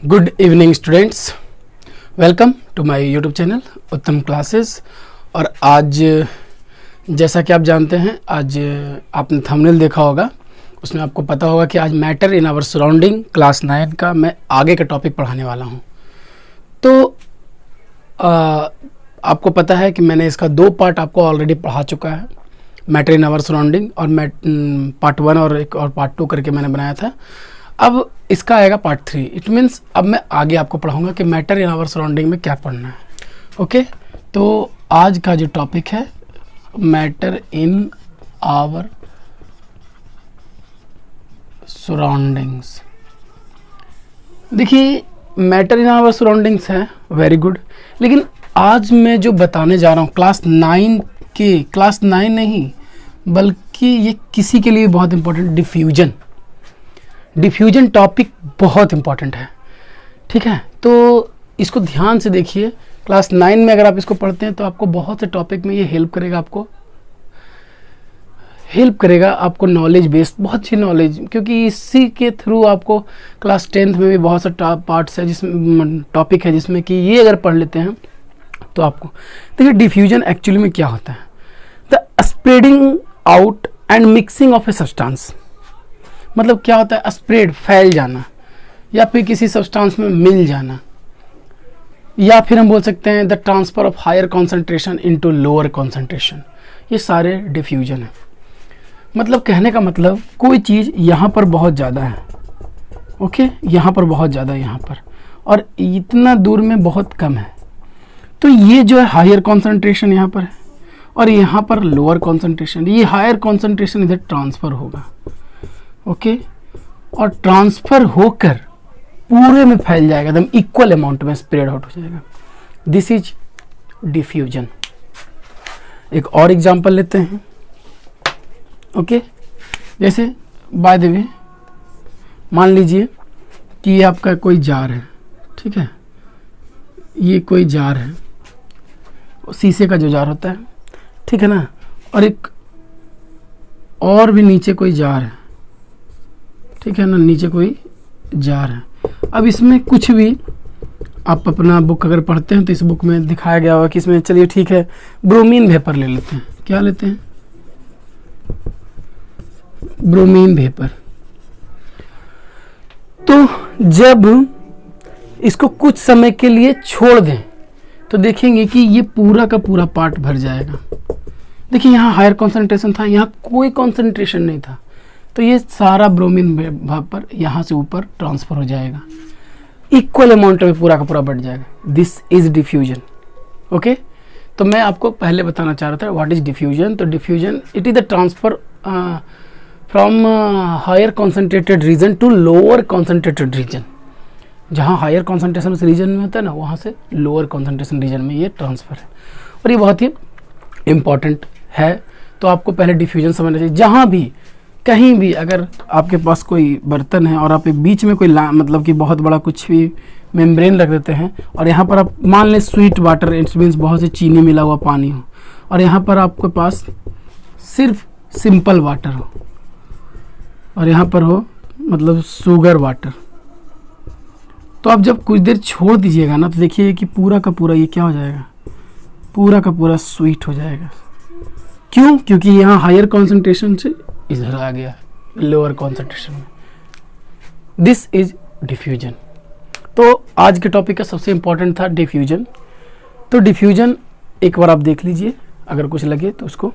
Good evening students, welcome to my YouTube channel Uttam Classes. और आज जैसा कि आप जानते हैं, आज आपने थंबनेल देखा होगा, उसमें आपको पता होगा कि आज matter in our surrounding class 9 का मैं आगे का टॉपिक पढ़ाने वाला हूं। तो आपको पता है कि मैंने इसका 2 पार्ट आपको ऑलरेडी पढ़ा चुका है, मैटर इन आवर सराउंडिंग, और पार्ट 1 और एक और पार्ट 2 करके मैंने बनाया था। अब इसका आएगा पार्ट 3। इट मीन्स अब मैं आगे आपको पढ़ाऊंगा कि मैटर इन आवर सराउंडिंग में क्या पढ़ना है। ओके, तो आज का जो टॉपिक है मैटर इन आवर सराउंडिंग्स। देखिए, मैटर इन आवर सराउंडिंग्स है, वेरी गुड, लेकिन आज मैं जो बताने जा रहा हूँ क्लास 9 नहीं बल्कि ये किसी के लिए बहुत इंपॉर्टेंट, डिफ्यूजन टॉपिक बहुत इंपॉर्टेंट है। ठीक है, तो इसको ध्यान से देखिए। क्लास 9 में अगर आप इसको पढ़ते हैं तो आपको बहुत से टॉपिक में ये हेल्प करेगा आपको नॉलेज बेस्ड, बहुत अच्छी नॉलेज, क्योंकि इसी के थ्रू आपको क्लास 10th में भी बहुत सा पार्ट्स है, जिसमें टॉपिक है जिसमें कि ये अगर पढ़ लेते हैं तो आपको देखिए डिफ्यूजन एक्चुअली में क्या होता है। The spreading out and mixing of a substance, मतलब क्या होता है, स्प्रेड, फैल जाना, या फिर किसी सब्सटेंस में मिल जाना, या फिर हम बोल सकते हैं the transfer of higher concentration into lower concentration. ये सारे डिफ्यूजन है। मतलब कहने का मतलब, कोई चीज़ यहाँ पर बहुत ज़्यादा है, ओके, यहाँ पर बहुत ज़्यादा है, यहाँ पर, और इतना दूर में बहुत कम है, तो ये जो है हायर कॉन्सेंट्रेशन यहाँ पर है, और यहाँ पर लोअर कॉन्सेंट्रेशन। ये हायर कॉन्सेंट्रेशन इधर ट्रांसफ़र होगा, ओके, और ट्रांसफ़र होकर पूरे में फैल जाएगा, एकदम इक्वल अमाउंट में स्प्रेड आउट हो जाएगा। This is diffusion. एक और एग्जांपल लेते हैं, ओके। जैसे बाय द वे, मान लीजिए कि ये आपका कोई जार है, ठीक है, ये कोई जार है, शीशे का जो जार होता है, ठीक है ना, और एक और भी नीचे कोई जार है, ठीक है ना, नीचे कोई जार है। अब इसमें कुछ भी आप अपना बुक अगर पढ़ते हैं तो इस बुक में दिखाया गया होगा कि इसमें, चलिए ठीक है, ब्रोमीन वेपर ले लेते हैं। क्या लेते हैं? Bromine vapour. तो जब इसको कुछ समय के लिए छोड़ दें तो देखेंगे कि ये पूरा का पूरा पार्ट भर जाएगा। देखिए, यहाँ हायर कॉन्सेंट्रेशन था, यहाँ कोई कॉन्सेंट्रेशन नहीं था, तो ये सारा ब्रोमीन वेपर यहाँ से ऊपर ट्रांसफर हो जाएगा, इक्वल अमाउंट में पूरा का पूरा बढ़ जाएगा। This is diffusion, okay. तो मैं आपको पहले बताना चाह रहा था व्हाट इज डिफ्यूजन। तो diffusion, it is the transfer from higher concentrated region to lower concentrated region. जहाँ हायर कॉन्सेंट्रेशन उस रीजन में होता है ना, वहाँ से लोअर कॉन्सेंट्रेशन रीजन में ये ट्रांसफर है, और ये बहुत ही इम्पॉर्टेंट है। तो आपको पहले डिफ्यूजन समझना चाहिए। जहाँ भी, कहीं भी अगर आपके पास कोई बर्तन है और आप एक बीच में कोई मतलब कि बहुत बड़ा कुछ भी मेम्ब्रेन रख देते हैं, और यहाँ पर आप मान लें स्वीट वाटर, इट मीन्स बहुत से चीनी मिला हुआ पानी हो, और यहाँ पर आपके पास सिर्फ सिंपल वाटर हो, और यहाँ पर हो मतलब शुगर वाटर, तो आप जब कुछ देर छोड़ दीजिएगा ना, तो देखिए कि पूरा का पूरा ये क्या हो जाएगा, पूरा का पूरा स्वीट हो जाएगा। क्यों? क्योंकि यहाँ हायर कॉन्सेंट्रेशन से इधर आ गया लोअर कॉन्सेंट्रेशन में। This is diffusion. तो आज के टॉपिक का सबसे इंपॉर्टेंट था डिफ्यूजन। तो डिफ्यूजन एक बार आप देख लीजिए, अगर कुछ लगे तो उसको।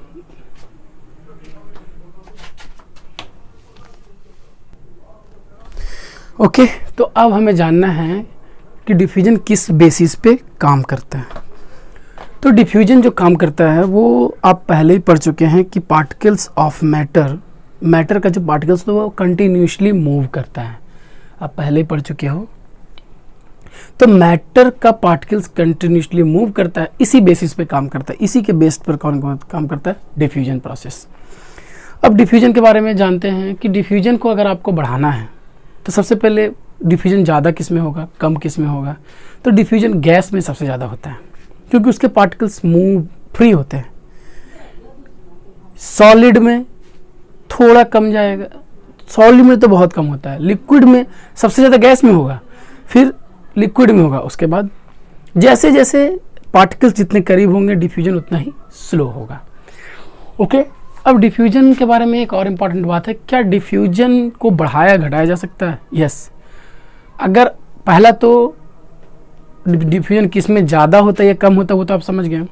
ओके, तो अब हमें जानना है कि डिफ्यूजन किस बेसिस पे काम करता है। तो डिफ्यूजन जो काम करता है वो आप पहले ही पढ़ चुके हैं कि पार्टिकल्स ऑफ मैटर का जो पार्टिकल्स तो वो कंटिन्यूसली मूव करता है, आप पहले ही पढ़ चुके हो। तो मैटर का पार्टिकल्स कंटिन्यूसली मूव करता है, इसी बेसिस पे काम करता है, इसी के बेस पर कौन काम करता है? Diffusion process. अब डिफ्यूजन के बारे में जानते हैं कि डिफ्यूजन को अगर आपको बढ़ाना है तो सबसे पहले डिफ्यूजन ज़्यादा किस में होगा, कम किस में होगा? तो डिफ्यूजन गैस में सबसे ज़्यादा होता है, क्योंकि उसके पार्टिकल्स मूव फ्री होते हैं। सॉलिड में थोड़ा कम जाएगा, सॉलिड में तो बहुत कम होता है, लिक्विड में सबसे ज़्यादा गैस में होगा, फिर लिक्विड में होगा। उसके बाद जैसे जैसे पार्टिकल्स जितने करीब होंगे डिफ्यूजन उतना ही स्लो होगा। ओके, अब डिफ्यूजन के बारे में एक और इम्पॉर्टेंट बात है, क्या डिफ्यूजन को बढ़ाया घटाया जा सकता है? यस। अगर पहला तो डिफ्यूजन किस में ज़्यादा होता है या कम होता है वो तो आप समझ गए,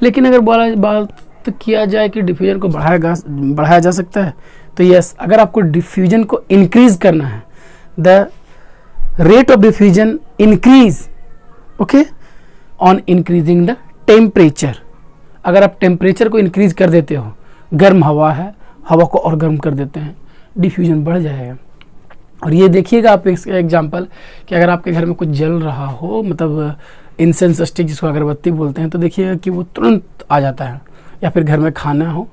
लेकिन अगर बात किया जाए कि डिफ्यूजन को बढ़ाया जा सकता है तो यस, अगर आपको डिफ्यूजन को इंक्रीज करना है, the rate of diffusion increase okay on increasing the temperature. अगर आप टेम्परेचर को इंक्रीज कर देते हो, गर्म हवा है, हवा को और गर्म कर देते हैं, डिफ्यूजन बढ़ जाएगा। और ये देखिएगा आप इसका एग्जांपल कि अगर आपके घर में कुछ जल रहा हो, मतलब इंसेंस स्टिक जिसको अगरबत्ती बोलते हैं, तो देखिएगा कि वो तुरंत आ जाता है। या फिर घर में खाना हो,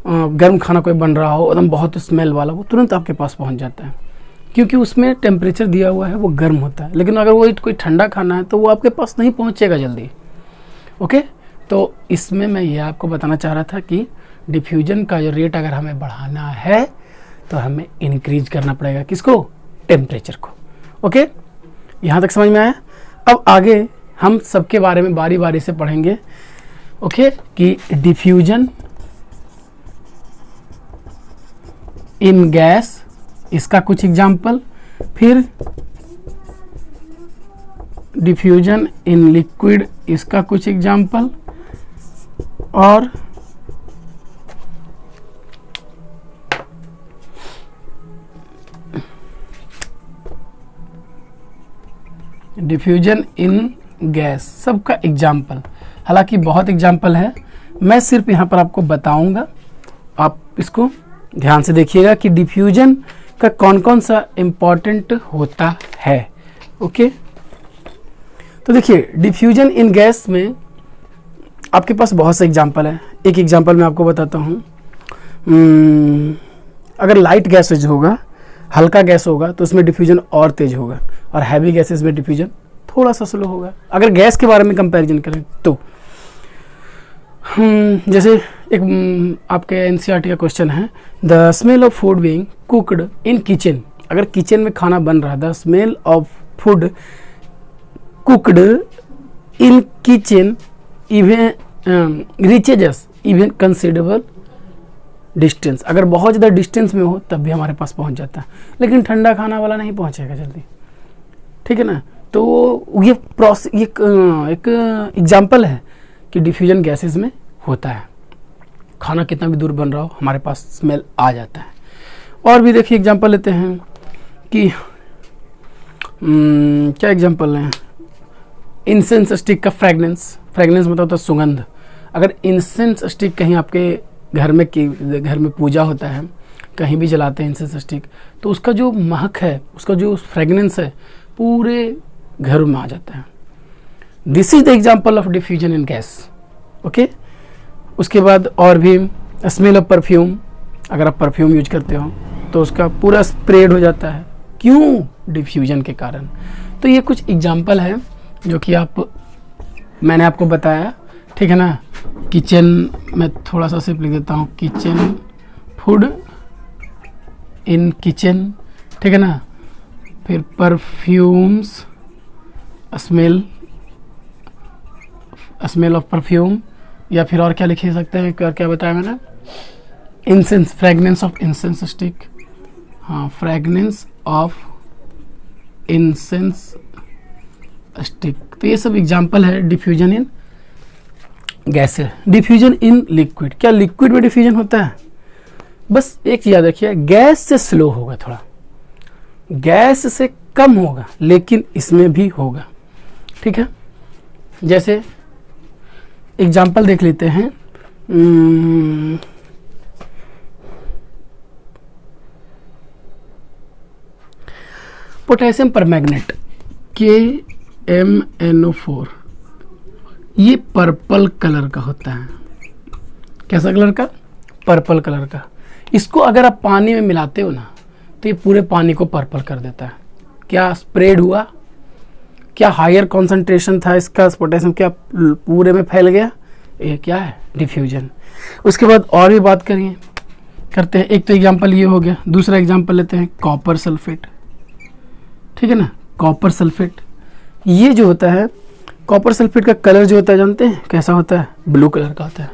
गर्म खाना कोई बन रहा हो एकदम बहुत स्मेल वाला, वो तुरंत आपके पास पहुंच जाता है, क्योंकि उसमें टेम्परेचर दिया हुआ है, वो गर्म होता है। लेकिन अगर वो कोई ठंडा खाना है तो वो आपके पास नहीं पहुंचेगा जल्दी। ओके, तो इसमें मैं ये आपको बताना चाह रहा था कि डिफ्यूजन का जो रेट अगर हमें बढ़ाना है तो हमें इंक्रीज करना पड़ेगा, किसको? टेम्परेचर को। ओके, यहाँ तक समझ में आया? अब आगे हम सबके बारे में बारी बारी से पढ़ेंगे। ओके, कि डिफ्यूजन इन गैस, इसका कुछ एग्जाम्पल, फिर डिफ्यूजन इन लिक्विड, इसका कुछ एग्जाम्पल, और डिफ्यूजन इन गैस, सबका एग्जाम्पल। हालांकि बहुत एग्जाम्पल है, मैं सिर्फ यहाँ पर आपको बताऊंगा, आप इसको ध्यान से देखिएगा कि डिफ्यूजन का कौन कौन सा इम्पॉर्टेंट होता है। ओके, तो देखिए डिफ्यूजन इन गैस में आपके पास बहुत से एग्जाम्पल है। एक एग्जाम्पल मैं आपको बताता हूँ। अगर लाइट गैसेज होगा, हल्का गैस होगा, तो उसमें डिफ्यूजन और तेज होगा, और हैवी गैसेज में डिफ्यूजन थोड़ा सा स्लो होगा। अगर गैस के बारे में कंपैरिजन करें तो जैसे एक आपके एनसीईआरटी का क्वेश्चन है, the smell of food being cooked in kitchen. अगर किचन में खाना बन रहा है, the smell of food cooked in kitchen even reaches even considerable distance. अगर बहुत ज़्यादा डिस्टेंस में हो तब भी हमारे पास पहुंच जाता है, लेकिन ठंडा खाना वाला नहीं पहुंचेगा जल्दी, ठीक है ना। तो ये प्रोसेस, एक एग्जाम्पल है कि डिफ्यूजन गैसेस में होता है। खाना कितना भी दूर बन रहा हो, हमारे पास स्मेल आ जाता है। और भी देखिए एग्जाम्पल लेते हैं कि क्या एग्जाम्पल है, इंसेंस स्टिक का फ्रेगनेंस मतलब होता है सुगंध। अगर इंसेंस स्टिक कहीं आपके घर में पूजा होता है, कहीं भी जलाते हैं इंसेंस स्टिक, तो उसका जो महक है, उसका जो फ्रेगनेंस है, पूरे घर में आ जाता है। This is the example of diffusion in gas. Okay, उसके बाद और भी स्मेल ऑफ परफ्यूम। अगर आप परफ्यूम यूज करते हो तो उसका पूरा स्प्रेड हो जाता है, क्यों? डिफ्यूजन के कारण। तो ये कुछ एग्जाम्पल है जो कि मैंने आपको बताया, ठीक है ना। किचन में थोड़ा सा सिर्फ लिख देता हूँ, किचन, फूड इन किचन, ठीक है ना। फिर परफ्यूम्स, स्मेल ऑफ परफ्यूम, या फिर और क्या लिख सकते हैं, क्या बताया मैंने, incense, fragrance of incense stick, हाँ, फ्रेगनेंस ऑफ इंसेंस स्टिक। तो ये सब एग्जाम्पल है diffusion in gas. Diffusion in liquid, क्या लिक्विड में डिफ्यूजन होता है? बस एक चीज याद रखिए, गैस से स्लो होगा, थोड़ा गैस से कम होगा, लेकिन इसमें भी होगा, ठीक है। जैसे एग्जाम्पल देख लेते हैं, पोटेशियम परमैंगनेट KMnO4, ये पर्पल कलर का होता है। कैसा कलर का? पर्पल कलर का। इसको अगर आप पानी में मिलाते हो ना, तो ये पूरे पानी को पर्पल कर देता है। क्या स्प्रेड हुआ? क्या हायर कॉन्सेंट्रेशन था इसका पोटेशियम, क्या पूरे में फैल गया? ये क्या है? डिफ्यूजन। उसके बाद और भी बात करते हैं। एक तो एग्जांपल ये हो गया, दूसरा एग्जांपल लेते हैं कॉपर सल्फेट, ठीक है ना। कॉपर सल्फेट ये जो होता है कॉपर सल्फेट का कलर जो होता है जानते हैं कैसा होता है? ब्लू कलर का होता है।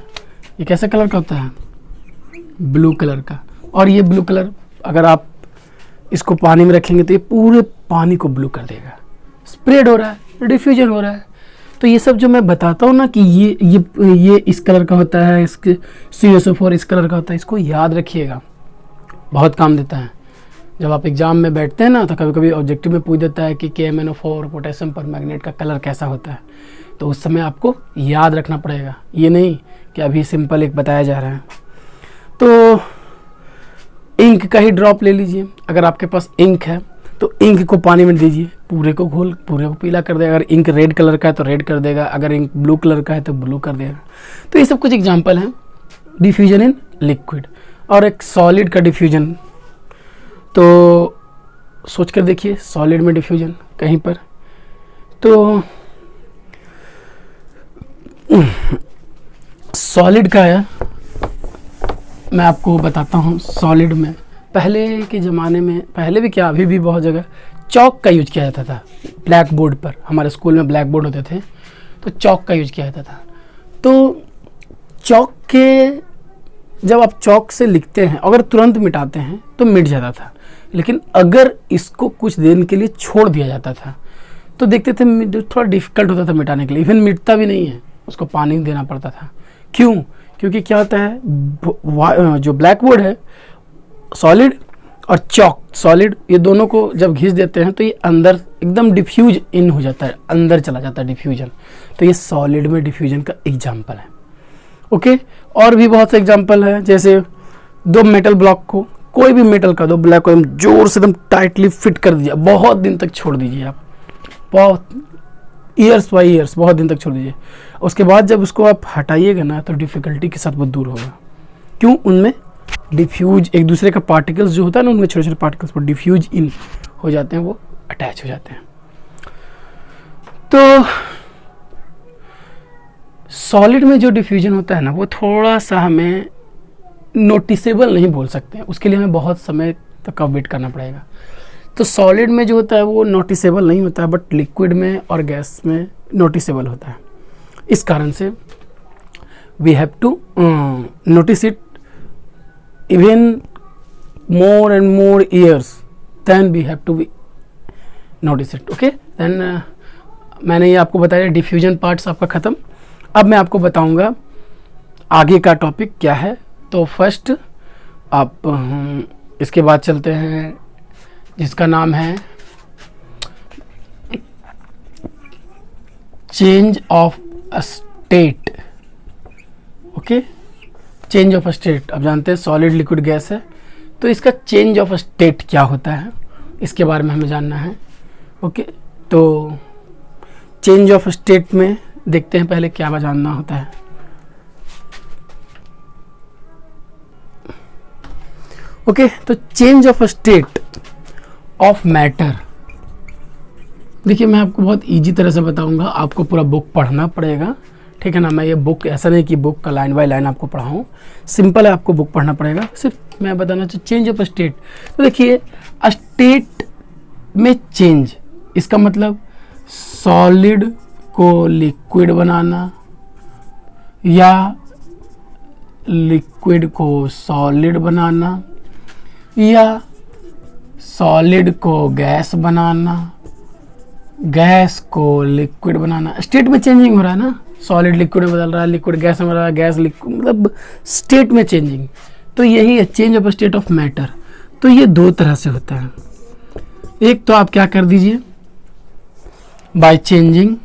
ये कैसा कलर का होता है? ब्लू कलर का। और ये ब्लू कलर अगर आप इसको पानी में रखेंगे तो ये पूरे पानी को ब्लू कर देगा। स्प्रेड हो रहा है, डिफ्यूजन हो रहा है। तो ये सब जो मैं बताता हूँ ना कि ये इस कलर का होता है, इसके CSO4 इस कलर का होता है, इसको याद रखिएगा, बहुत काम देता है। जब आप एग्जाम में बैठते हैं ना तो कभी कभी ऑब्जेक्टिव में पूछ देता है कि KMnO4 पोटेशियम परमैंगनेट का कलर कैसा होता है, तो उस समय आपको याद रखना पड़ेगा, ये नहीं कि अभी सिंपल एक बताया जा रहा है। तो इंक का ही ड्रॉप ले लीजिए, अगर आपके पास इंक है तो इंक को पानी में दीजिए, पूरे को पीला कर देगा। अगर इंक रेड कलर का है तो रेड कर देगा, अगर इंक ब्लू कलर का है तो ब्लू कर देगा। तो ये सब कुछ एग्जांपल हैं डिफ्यूजन इन लिक्विड। और एक सॉलिड का डिफ्यूजन, तो सोच कर देखिए सॉलिड में डिफ्यूजन कहीं पर, तो सॉलिड का है, मैं आपको बताता हूँ। सॉलिड में पहले के ज़माने में, पहले भी क्या अभी भी बहुत जगह चौक का यूज किया जाता था ब्लैक बोर्ड पर। हमारे स्कूल में ब्लैक बोर्ड होते थे तो चौक का यूज किया जाता था। तो चौक के जब आप चौक से लिखते हैं अगर तुरंत मिटाते हैं तो मिट जाता था, लेकिन अगर इसको कुछ देर के लिए छोड़ दिया जाता था तो देखते थे थोड़ा डिफिकल्ट होता था मिटाने के लिए, इवन मिटता भी नहीं है, उसको पानी देना पड़ता था। क्यों? क्योंकि क्या होता है जो ब्लैक बोर्ड है, सॉलिड और चौक सॉलिड, ये दोनों को जब घिस देते हैं तो ये अंदर एकदम डिफ्यूज इन हो जाता है, अंदर चला जाता है डिफ्यूजन। तो ये सॉलिड में डिफ्यूजन का एग्जाम्पल है। ओके, और भी बहुत से एग्जाम्पल है, जैसे दो मेटल ब्लॉक को, कोई भी मेटल का दो ब्लॉक को एकदम जोर से एकदम टाइटली फिट कर दीजिए, बहुत दिन तक छोड़ दीजिए आप, बहुत ईयर्स बाई ईयर्स बहुत दिन तक छोड़ दीजिए। उसके बाद जब उसको आप हटाइएगा ना तो डिफ़िकल्टी के साथ वो दूर होगा। क्यों? उनमें डिफ्यूज, एक दूसरे का पार्टिकल्स जो होता है ना, उनमें छोटे छोटे पार्टिकल्स वो डिफ्यूज इन हो जाते हैं, वो अटैच हो जाते हैं। तो सॉलिड में जो डिफ्यूजन होता है ना वो थोड़ा सा हमें नोटिसेबल नहीं बोल सकते हैं, उसके लिए हमें बहुत समय तक का वेट करना पड़ेगा। तो सॉलिड में जो होता है वो नोटिसेबल नहीं होता है, बट लिक्विड में और गैस में नोटिसेबल होता है। इस कारण से we have to notice it even more and more years then we have to be notice it. Okay, then मैंने ये आपको बताया डिफ्यूजन पार्ट्स आपका ख़त्म। अब मैं आपको बताऊंगा आगे का टॉपिक क्या है। तो फर्स्ट आप इसके बाद चलते हैं जिसका नाम है change of state. Okay, change of state, आप जानते हैं सॉलिड लिक्विड गैस है, तो इसका चेंज ऑफ स्टेट क्या होता है इसके बारे में हमें जानना है। ओके, तो चेंज ऑफ स्टेट में देखते हैं पहले क्या जानना होता है। ओके, तो change of state of matter, देखिए मैं आपको बहुत इजी तरह से बताऊंगा, आपको पूरा बुक पढ़ना पड़ेगा, ठीक है ना। मैं ये बुक ऐसा नहीं कि बुक का लाइन बाय लाइन आपको पढ़ाऊँ, सिंपल है, आपको बुक पढ़ना पड़ेगा। सिर्फ मैं बताना चाहिए चेंज ऑफ स्टेट। तो देखिए स्टेट में चेंज, इसका मतलब सॉलिड को लिक्विड बनाना या लिक्विड को सॉलिड बनाना या सॉलिड को गैस बनाना, गैस को लिक्विड बनाना। स्टेट में चेंजिंग हो रहा है ना, सॉलिड लिक्विड में बदल रहा है, लिक्विड गैस में बदल रहा है, गैस लिक्विड, मतलब स्टेट में चेंजिंग। तो यही है change of state of matter. तो ये दो तरह से होता है। एक तो आप क्या कर दीजिए, बाय चेंजिंग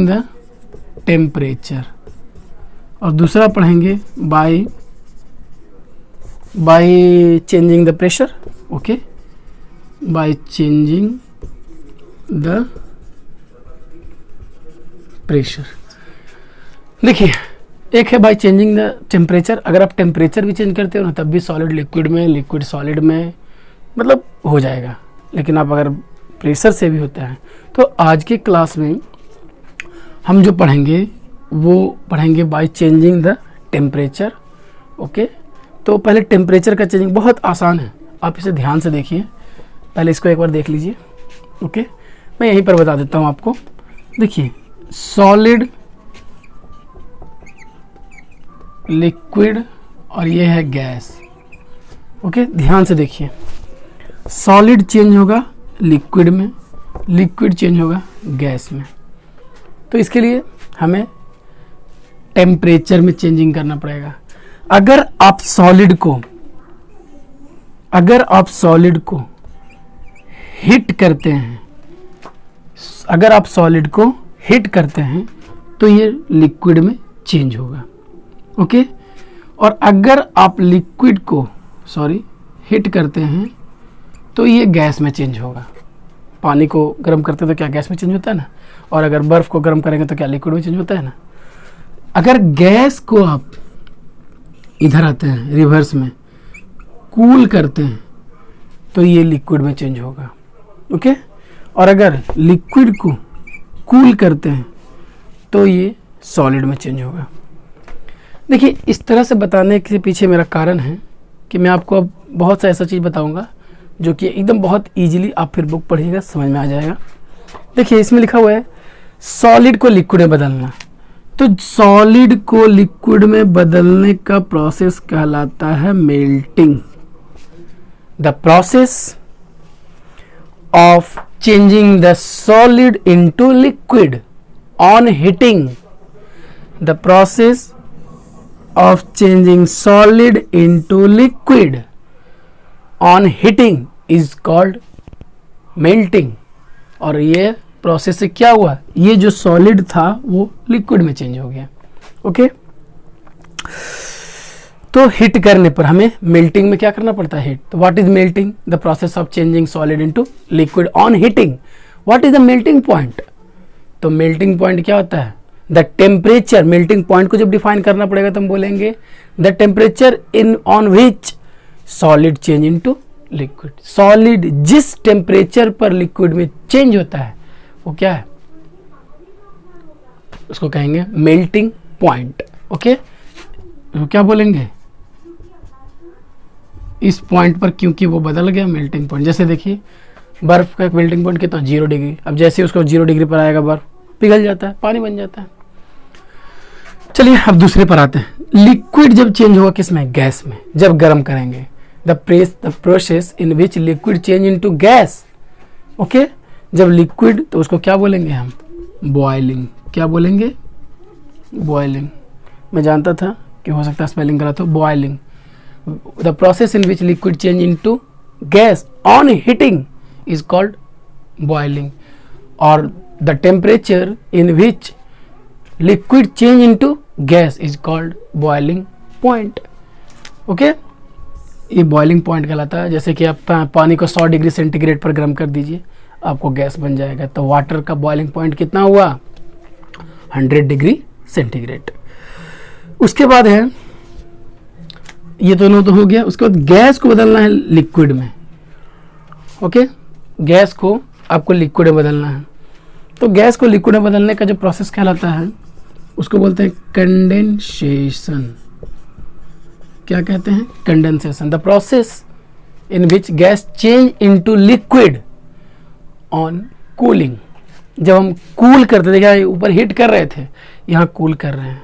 द टेम्परेचर, और दूसरा पढ़ेंगे by changing the pressure. Okay, by changing the pressure. देखिए एक है बाय चेंजिंग द टेम्परेचर, अगर आप टेम्परेचर भी चेंज करते हो ना तब भी सॉलिड लिक्विड में, लिक्विड सॉलिड में मतलब हो जाएगा, लेकिन आप अगर प्रेशर से भी होता है। तो आज की क्लास में हम जो पढ़ेंगे वो पढ़ेंगे by changing the temperature. Okay, तो पहले टेम्परेचर का चेंजिंग बहुत आसान है, आप इसे ध्यान से देखिए, पहले इसको एक बार देख लीजिए। ओके, मैं यहीं पर बता देता हूँ आपको। देखिए, सॉलिड, लिक्विड और ये है गैस। ओके, ध्यान से देखिए, सॉलिड चेंज होगा लिक्विड में, लिक्विड चेंज होगा गैस में। तो इसके लिए हमें टेम्परेचर में चेंजिंग करना पड़ेगा। अगर आप सॉलिड को हिट करते हैं, अगर आप सॉलिड को हिट करते हैं तो ये लिक्विड में चेंज होगा। ओके, और अगर आप लिक्विड को हिट करते हैं तो ये गैस में चेंज होगा। पानी को गर्म करते हैं तो क्या गैस में चेंज होता है ना, और अगर बर्फ़ को गर्म करेंगे तो क्या लिक्विड में चेंज होता है ना। अगर गैस को आप इधर आते हैं रिवर्स में कूल करते हैं तो ये लिक्विड में चेंज होगा। ओके, और अगर लिक्विड को कूल करते हैं तो ये सॉलिड में चेंज होगा। देखिए, इस तरह से बताने के पीछे मेरा कारण है कि मैं आपको अब बहुत सा ऐसा चीज़ बताऊंगा जो कि एकदम बहुत इजीली आप फिर बुक पढ़िएगा समझ में आ जाएगा। देखिए, इसमें लिखा हुआ है सॉलिड को लिक्विड में बदलना। तो सॉलिड को लिक्विड में बदलने का प्रोसेस कहलाता है melting. The process of changing the solid into liquid on heating, the process of changing solid into liquid on heating is called melting। और ये प्रोसेस से क्या हुआ, ये जो सॉलिड था वो लिक्विड में चेंज हो गया। ओके, तो हिट करने पर हमें मेल्टिंग में क्या करना पड़ता है, हिट। तो what is melting, the process of changing solid into liquid on heating. What is the melting point, तो मेल्टिंग पॉइंट क्या होता है, द टेम्परेचर। मेल्टिंग पॉइंट को जब डिफाइन करना पड़ेगा तो हम बोलेंगे the temperature in on which solid change into liquid. Solid जिस टेम्परेचर पर लिक्विड में चेंज होता है वो क्या है, उसको कहेंगे मेल्टिंग पॉइंट। ओके, तो क्या बोलेंगे, इस पॉइंट पर क्योंकि वो बदल गया मेल्टिंग पॉइंट। जैसे देखिए, बर्फ का मेल्टिंग पॉइंट कितना, 0 डिग्री। अब जैसे उसको 0 डिग्री पर आएगा बर्फ पिघल जाता है, पानी बन जाता है। चलिए अब दूसरे पर आते हैं। लिक्विड जब चेंज होगा किसमें, गैस में, जब गर्म करेंगे। The process in which liquid change into gas. Okay, जब लिक्विड, तो उसको क्या बोलेंगे हम, बॉइलिंग। क्या बोलेंगे, बॉइलिंग। मैं जानता था कि हो सकता है स्पेलिंग गलत हो, boiling. The process in which liquid change into gas on heating is called boiling. और the temperature in which liquid change into gas is called boiling point। Okay, ये बॉइलिंग पॉइंट कहलाता है। जैसे कि आप पानी को 100 डिग्री सेंटीग्रेड पर गर्म कर दीजिए, आपको गैस बन जाएगा। तो वाटर का बॉइलिंग पॉइंट कितना हुआ, 100 डिग्री सेंटीग्रेड। उसके बाद है, ये दोनों तो हो गया। उसके बाद गैस को बदलना है लिक्विड में। ओके, गैस को आपको लिक्विड में बदलना है। तो गैस को लिक्विड में बदलने का जो प्रोसेस कहलाता है उसको बोलते हैं कंडेंसेशन। क्या कहते हैं, condensation. The process in which gas change into liquid on cooling. जब हम कूल करते, देखिए ऊपर हीट कर रहे थे, यहाँ कूल कर रहे हैं,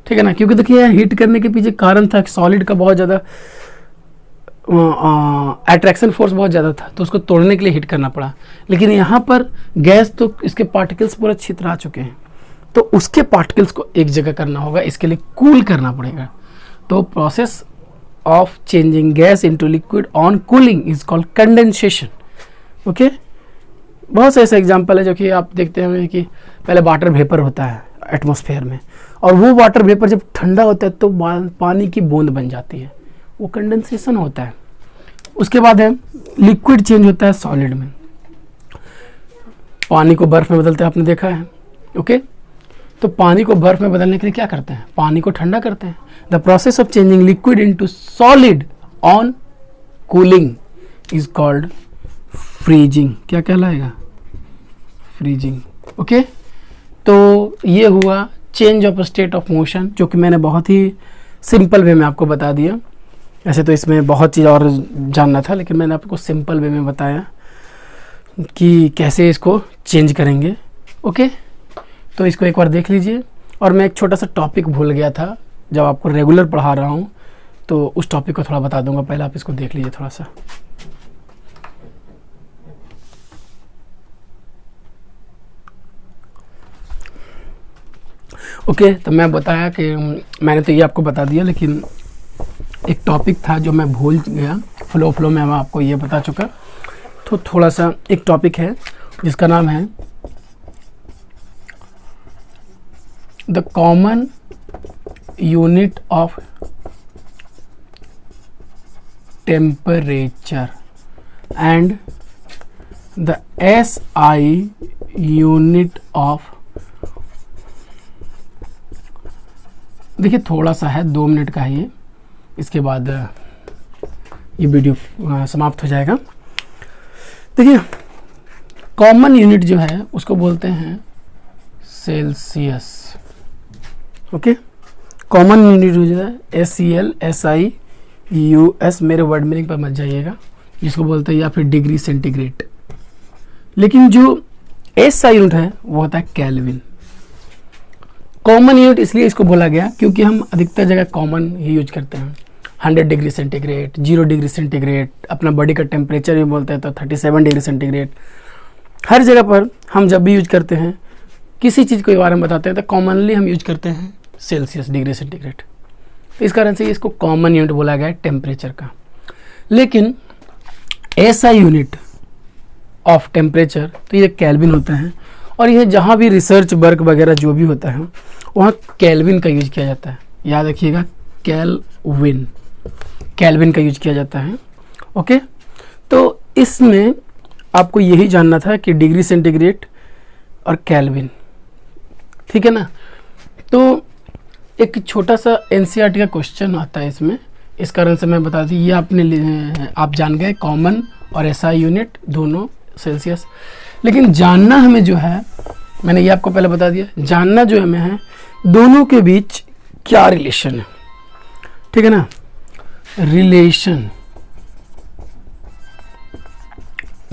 ठीक है ना। क्योंकि देखिए हीट करने के पीछे कारण था कि सॉलिड का बहुत ज़्यादा अट्रैक्शन फोर्स बहुत ज़्यादा था, तो उसको तोड़ने के लिए हिट करना पड़ा। लेकिन यहाँ पर गैस तो इसके पार्टिकल्स पूरा छितरा चुके हैं, तो उसके पार्टिकल्स को एक जगह करना होगा, इसके लिए कूल करना पड़ेगा। तो process of changing gas into liquid on cooling is called condensation. Okay, बहुत से ऐसे एग्जाम्पल है जो कि आप देखते हैं कि पहले वाटर वेपर होता है एटमॉस्फेयर में, और वो वाटर वेपर जब ठंडा होता है तो पानी की बूंद बन जाती है, वो कंडेंसेशन होता है। उसके बाद है लिक्विड चेंज होता है सॉलिड में। पानी को बर्फ में बदलते हैं, आपने देखा है। ओके, तो पानी को बर्फ में बदलने के लिए क्या करते हैं, पानी को ठंडा करते हैं। The process of changing liquid into solid on cooling is called freezing. क्या कहलाएगा, फ्रीजिंग। ओके, तो ये हुआ change of state of motion, जो कि मैंने बहुत ही सिंपल वे में आपको बता दिया। ऐसे तो इसमें बहुत चीज़ और जानना था, लेकिन मैंने आपको सिंपल वे में बताया। कि कैसे इसको चेंज करेंगे। ओके, तो इसको एक बार देख लीजिए। और मैं एक छोटा सा टॉपिक भूल गया था जब आपको रेगुलर पढ़ा रहा हूँ, तो उस टॉपिक को थोड़ा बता दूंगा, पहले आप इसको देख लीजिए थोड़ा सा। ओके, तो मैं बताया कि मैंने तो ये आपको बता दिया, लेकिन एक टॉपिक था जो मैं भूल गया, फ्लो में मैं आपको ये बता चुका। तो थोड़ा सा एक टॉपिक है जिसका नाम है the common unit of temperature and the SI unit of. देखिए थोड़ा सा है, 2 मिनट का है ये, इसके बाद ये वीडियो समाप्त हो जाएगा। देखिए कॉमन यूनिट जो है उसको बोलते हैं सेल्सियस। ओके, कॉमन यूनिट जो है SEL SI US, मेरे वर्ड मीनिंग पर मत जाइएगा, जिसको बोलते हैं या फिर डिग्री सेंटीग्रेड। लेकिन जो SI यूनिट है वो होता है केल्विन। कॉमन यूनिट इसलिए इसको बोला गया क्योंकि हम अधिकतर जगह कॉमन ही यूज करते हैं। 100 डिग्री सेंटीग्रेड, 0 डिग्री सेंटीग्रेड, अपना बॉडी का टेम्परेचर भी बोलते हैं तो 37 डिग्री सेंटीग्रेड। हर जगह पर हम जब भी यूज करते हैं किसी चीज़ के बारे में बताते हैं तो कॉमनली हम यूज करते हैं सेल्सियस, डिग्री सेंटीग्रेड। तो इस कारण से इसको कॉमन यूनिट बोला गया है टेम्परेचर का। लेकिन SI यूनिट ऑफ टेम्परेचर तो ये केल्विन होता है, और यह जहाँ भी रिसर्च वर्क वगैरह जो भी होता है वहाँ केल्विन का यूज किया जाता है। याद रखिएगा, केल्विन का यूज किया जाता है। ओके, तो इसमें आपको यही जानना था कि डिग्री सेंटीग्रेड और केल्विन, ठीक है ना। तो एक छोटा सा NCERT का क्वेश्चन आता है इसमें, इस कारण से मैं बता दी, ये आप जान गए कॉमन और SI यूनिट दोनों सेल्सियस। लेकिन जानना हमें जो है, मैंने ये आपको पहले बता दिया, जानना जो हमें है दोनों के बीच क्या रिलेशन है, ठीक है ना। Relation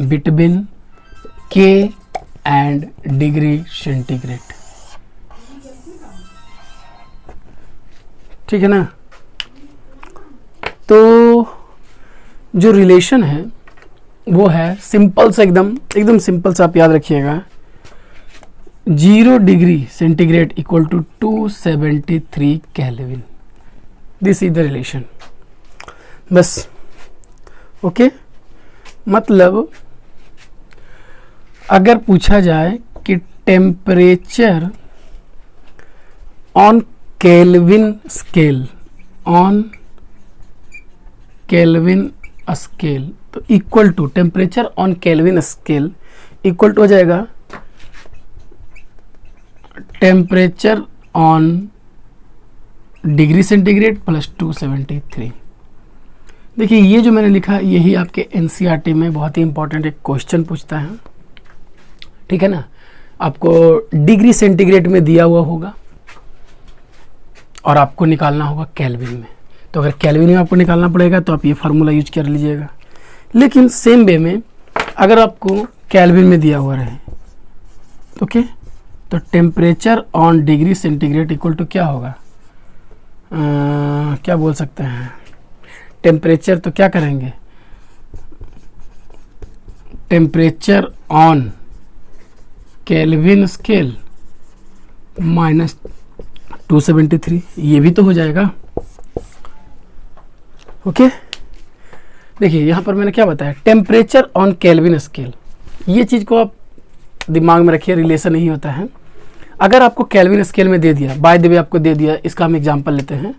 between K and degree centigrade, ठीक है ना। तो जो रिलेशन है वो है सिंपल सा, एकदम सिंपल सा, आप याद रखिएगा। 0 degree centigrade equal to 273 kelvin, this is the relation, बस। ओके, मतलब अगर पूछा जाए कि टेम्परेचर ऑन केल्विन स्केल, तो equal to temperature on kelvin scale equal to हो जाएगा temperature on degree centigrade plus 273। देखिए ये जो मैंने लिखा यही आपके NCERT में बहुत ही इंपॉर्टेंट एक क्वेश्चन पूछता है, ठीक है ना। आपको डिग्री सेंटीग्रेड में दिया हुआ होगा और आपको निकालना होगा केल्विन में। तो अगर केल्विन में आपको निकालना पड़ेगा तो आप ये फार्मूला यूज कर लीजिएगा। लेकिन सेम वे में अगर आपको केल्विन में दिया हुआ रहे, ओके, तो temperature on degree centigrade equal to क्या होगा, क्या बोल सकते हैं, टेम्परेचर तो क्या करेंगे, temperature on kelvin scale minus 273, ये भी तो हो जाएगा। ओके, देखिए यहाँ पर मैंने क्या बताया, टेम्परेचर ऑन केल्विन स्केल, ये चीज़ को आप दिमाग में रखिए, रिलेशन नहीं होता है। अगर आपको केल्विन स्केल में दे दिया, बाय द वे आपको दे दिया, इसका हम एग्जांपल लेते हैं,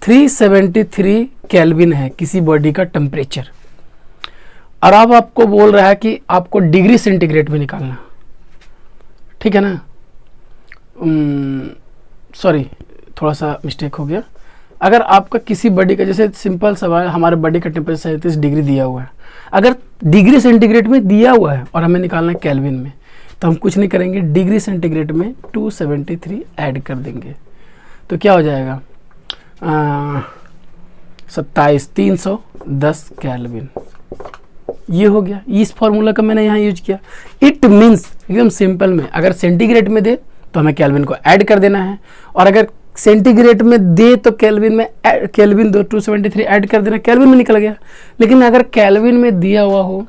373 केल्विन है किसी बॉडी का टेम्परेचर, और अब आपको बोल रहा है कि आपको डिग्री सेंटीग्रेड में निकालना, ठीक है ना। सॉरी, थोड़ा सा मिस्टेक हो गया। अगर आपका किसी बॉडी का, जैसे सिंपल सवाल, हमारे बॉडी का टेम्परेचर 37 डिग्री दिया हुआ है, अगर डिग्री सेंटीग्रेड में दिया हुआ है और हमें निकालना है केल्विन में, तो हम कुछ नहीं करेंगे, डिग्री सेंटीग्रेड में 273 ऐड कर देंगे, तो क्या हो जाएगा 27,310 केल्विन। ये हो गया, इस फॉर्मूला का मैंने यहाँ यूज किया। इट मीन्स एकदम सिंपल में, अगर सेंटीग्रेड में दे तो हमें केल्विन को ऐड कर देना है, और अगर सेंटीग्रेड में दे तो केल्विन में केल्विन 273 ऐड कर देना, केल्विन में निकल गया। लेकिन अगर केल्विन में दिया हुआ हो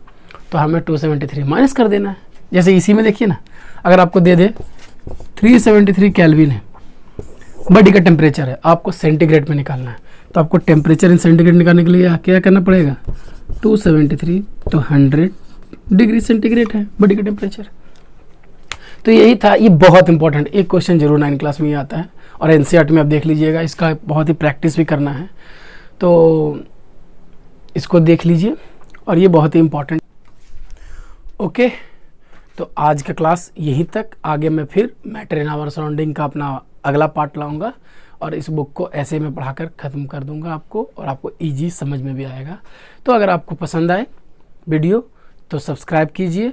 तो हमें 273 माइनस कर देना है। जैसे इसी में देखिए ना, अगर आपको दे दे 373 केल्विन है, बॉडी का टेम्परेचर है, आपको सेंटीग्रेड में निकालना है, तो आपको टेम्परेचर इन सेंटीग्रेड निकालने के लिए क्या करना पड़ेगा, 273 तो 100 डिग्री सेंटीग्रेड है बॉडी का टेम्परेचर। तो यही था, ये बहुत इंपॉर्टेंट एक क्वेश्चन जरूर 9 क्लास में ये आता है, और एनसीईआरटी में आप देख लीजिएगा, इसका बहुत ही प्रैक्टिस भी करना है, तो इसको देख लीजिए, और ये बहुत ही इंपॉर्टेंट। ओके, तो आज का क्लास यहीं तक। आगे मैं फिर मैटर इन आवर सराउंडिंग का अपना अगला पार्ट लाऊंगा, और इस बुक को ऐसे में पढ़ाकर ख़त्म कर दूंगा आपको, और आपको इजी समझ में भी आएगा। तो अगर आपको पसंद आए वीडियो तो सब्सक्राइब कीजिए,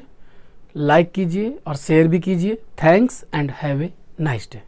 लाइक कीजिए और शेयर भी कीजिए। Thanks and have a nice day.